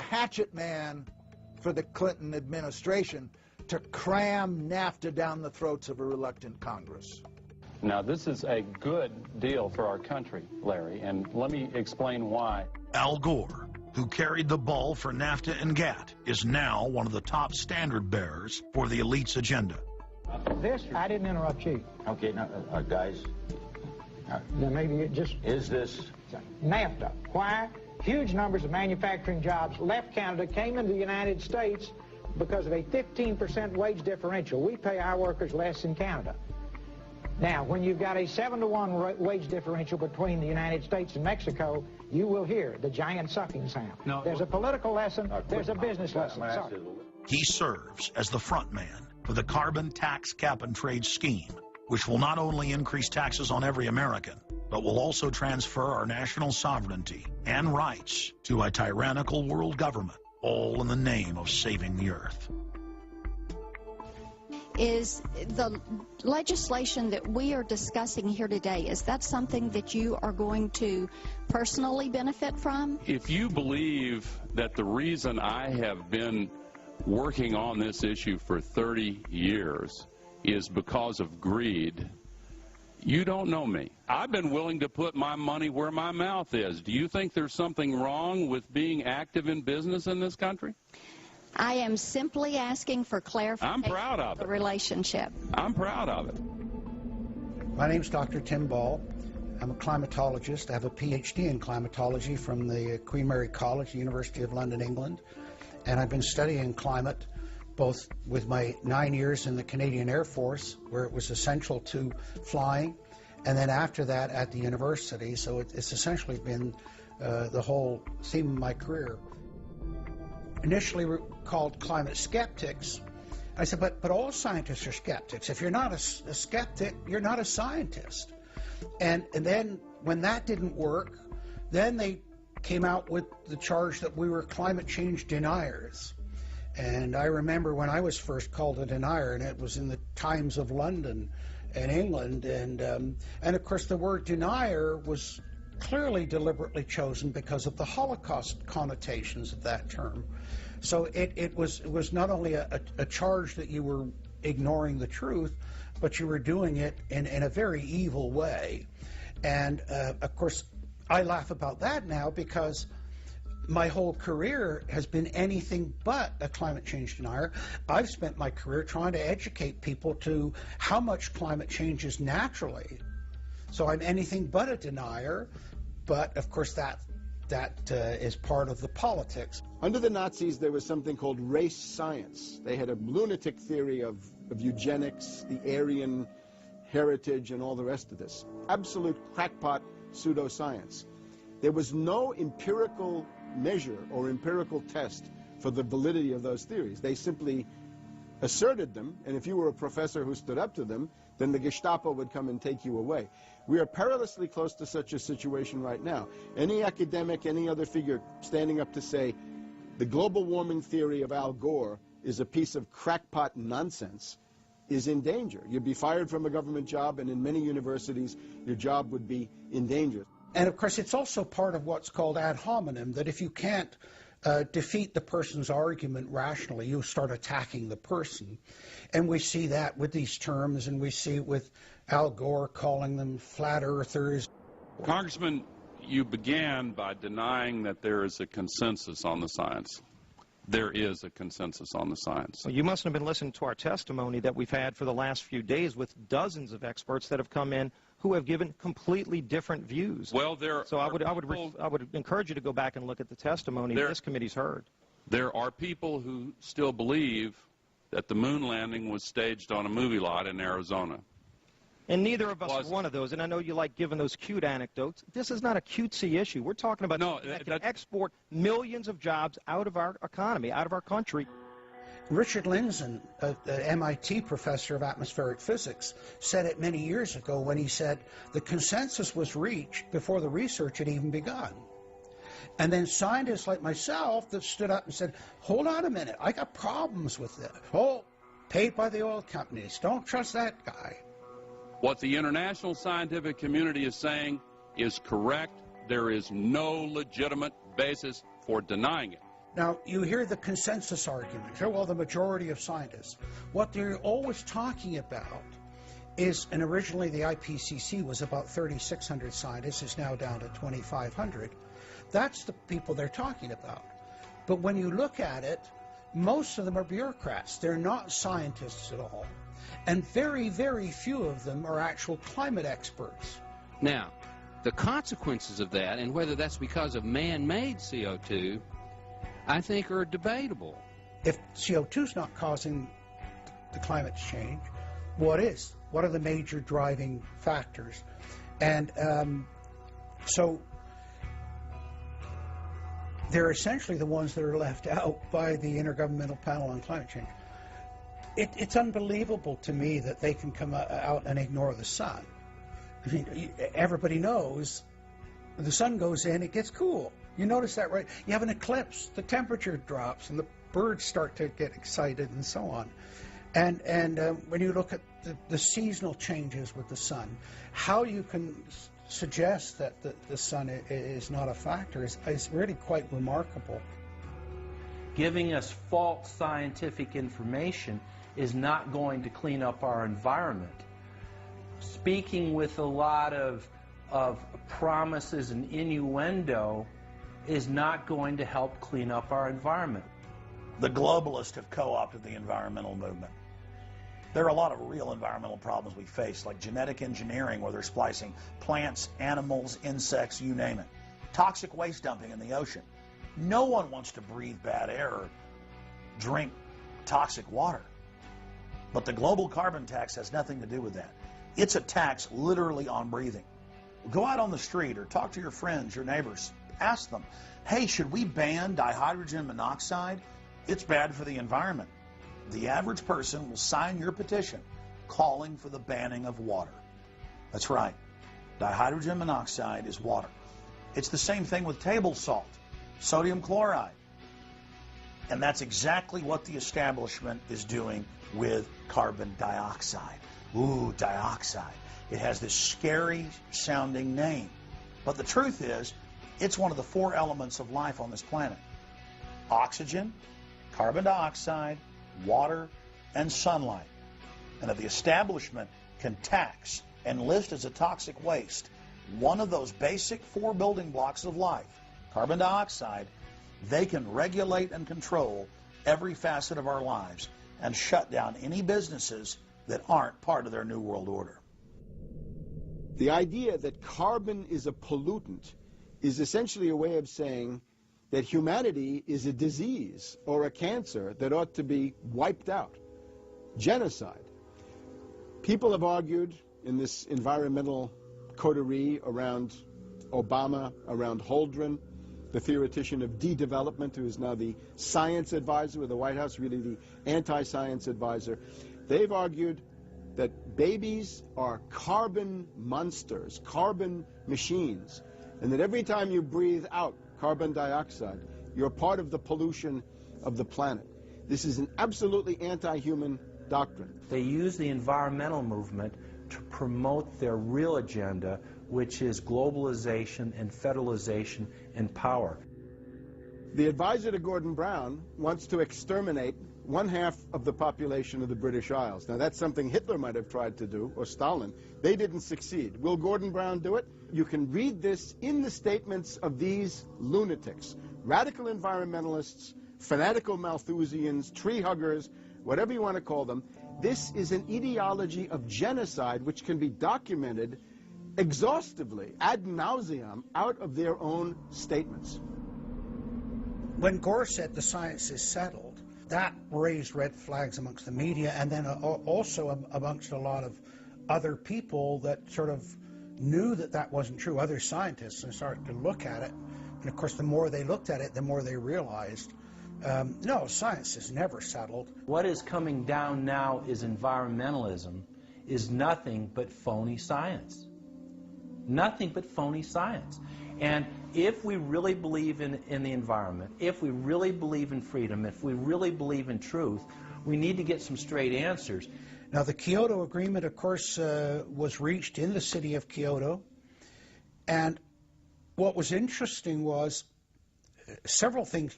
hatchet man for the Clinton administration to cram NAFTA down the throats of a reluctant Congress. Now, this is a good deal for our country, Larry, and let me explain why. Al Gore, who carried the ball for NAFTA and GATT, is now one of the top standard bearers for the elite's agenda. I didn't interrupt you. Okay, now, guys. Then maybe it just... Is this... NAFTA. Why? Huge numbers of manufacturing jobs left Canada, came into the United States because of a 15% wage differential. We pay our workers less in Canada. Now, when you've got a 7-to-1 wage differential between the United States and Mexico, you will hear the giant sucking sound. No, there's a political lesson, there's a business lesson. Sorry. He serves as the front man for the carbon tax cap and trade scheme, which will not only increase taxes on every American, but will also transfer our national sovereignty and rights to a tyrannical world government, all in the name of saving the earth. Is the legislation that we are discussing here today, is that something that you are going to personally benefit from? If you believe that the reason I have been working on this issue for 30 years is because of greed, you don't know me. I've been willing to put my money where my mouth is. Do you think there's something wrong with being active in business in this country? I am simply asking for clarification. I'm proud of the it. Relationship. I'm proud of it. My name's Dr. Tim Ball. I'm a climatologist. I have a PhD in climatology from the Queen Mary College, University of London, England. And I've been studying climate both with my 9 years in the Canadian Air Force, where it was essential to flying, and then after that at the university. So it's essentially been the whole theme of my career. Initially we're called climate skeptics. I said, but all scientists are skeptics. If you're not a skeptic, you're not a scientist. And then when that didn't work, then they came out with the charge that we were climate change deniers. And I remember when I was first called a denier, and it was in the Times of London and England, and of course the word denier was clearly deliberately chosen because of the Holocaust connotations of that term. So it was not only a charge that you were ignoring the truth, but you were doing it in a very evil way. And of course, I laugh about that now because my whole career has been anything but a climate change denier. I've spent my career trying to educate people to how much climate changes naturally. So I'm anything but a denier, but of course that is part of the politics. Under the Nazis, there was something called race science. They had a lunatic theory of eugenics, the Aryan heritage, and all the rest of this. Absolute crackpot pseudoscience. There was no empirical measure or empirical test for the validity of those theories. They simply asserted them, and if you were a professor who stood up to them, then the Gestapo would come and take you away. We are perilously close to such a situation right now. Any academic, any other figure standing up to say the global warming theory of Al Gore is a piece of crackpot nonsense is in danger. You'd be fired from a government job, and in many universities, your job would be in danger. And of course, it's also part of what's called ad hominem, that if you can't defeat the person's argument rationally, you start attacking the person. And we see that with these terms, and we see it with Al Gore calling them flat earthers. Congressman, you began by denying that there is a consensus on the science. There is a consensus on the science. Well, you mustn't have been listening to our testimony that we've had for the last few days with dozens of experts that have come in who have given completely different views. Well, I would encourage you to go back and look at the testimony this committee's heard. There are people who still believe that the moon landing was staged on a movie lot in Arizona. And neither of us are one of those, and I know you like giving those cute anecdotes. This is not a cutesy issue. We're talking about something that can export millions of jobs out of our economy, out of our country. Richard Lindzen, an MIT professor of atmospheric physics, said it many years ago when he said the consensus was reached before the research had even begun. And then scientists like myself that stood up and said, hold on a minute, I got problems with this. Oh, paid by the oil companies, don't trust that guy. What the international scientific community is saying is correct. There is no legitimate basis for denying it. Now, you hear the consensus argument. Well, the majority of scientists. What they're always talking about is, and originally the IPCC was about 3,600 scientists, is now down to 2,500. That's the people they're talking about. But when you look at it, most of them are bureaucrats. They're not scientists at all. And very, very few of them are actual climate experts. Now, the consequences of that, and whether that's because of man-made CO2, I think are debatable. If CO2 is not causing the climate change, what is? What are the major driving factors? And so they're essentially the ones that are left out by the Intergovernmental Panel on Climate Change. It's unbelievable to me that they can come out and ignore the sun. I mean, everybody knows the sun goes in, it gets cool. You notice that, right? You have an eclipse, the temperature drops, and the birds start to get excited and so on. And when you look at the seasonal changes with the sun, how you can suggest that the sun is not a factor is really quite remarkable. Giving us false scientific information is not going to clean up our environment. Speaking with a lot of promises and innuendo is not going to help clean up our environment. The globalists have co-opted the environmental movement. There are a lot of real environmental problems we face, like genetic engineering, where they're splicing plants, animals, insects, you name it. Toxic waste dumping in the ocean. No one wants to breathe bad air or drink toxic water. But the global carbon tax has nothing to do with that. It's a tax literally on breathing. Go out on the street or talk to your friends, your neighbors. Ask them, hey, should we ban dihydrogen monoxide? It's bad for the environment. The average person will sign your petition calling for the banning of water. That's right. Dihydrogen monoxide is water. It's the same thing with table salt, sodium chloride. And that's exactly what the establishment is doing with carbon dioxide. Ooh, dioxide. It has this scary sounding name. But the truth is, it's one of the 4 elements of life on this planet. Oxygen, carbon dioxide, water, and sunlight. And if the establishment can tax and list as a toxic waste one of those basic 4 building blocks of life, carbon dioxide, they can regulate and control every facet of our lives and shut down any businesses that aren't part of their New World Order. The idea that carbon is a pollutant is essentially a way of saying that humanity is a disease or a cancer that ought to be wiped out. Genocide. People have argued in this environmental coterie around Obama, around Holdren, the theoretician of de-development, who is now the science advisor of the White House, really the anti-science advisor. They've argued that babies are carbon monsters, carbon machines, and that every time you breathe out carbon dioxide, you're part of the pollution of the planet. This is an absolutely anti-human doctrine. They use the environmental movement to promote their real agenda, which is globalization and federalization and power. The advisor to Gordon Brown wants to exterminate 1/2 of the population of the British Isles. Now, that's something Hitler might have tried to do, or Stalin. They didn't succeed. Will Gordon Brown do it? You can read this in the statements of these lunatics, radical environmentalists, fanatical Malthusians, tree huggers, whatever you want to call them. This is an ideology of genocide which can be documented exhaustively, ad nauseum, out of their own statements. When Gore said the science is settled, that raised red flags amongst the media, and then also amongst a lot of other people that sort of knew that that wasn't true, other scientists, and started to look at it. And of course, the more they looked at it, the more they realized, no, science is never settled. What is coming down now is environmentalism, is nothing but phony science. Nothing but phony science. And if we really believe in the environment, if we really believe in freedom, if we really believe in truth, we need to get some straight answers. Now, the Kyoto Agreement, of course, was reached in the city of Kyoto. And what was interesting was several things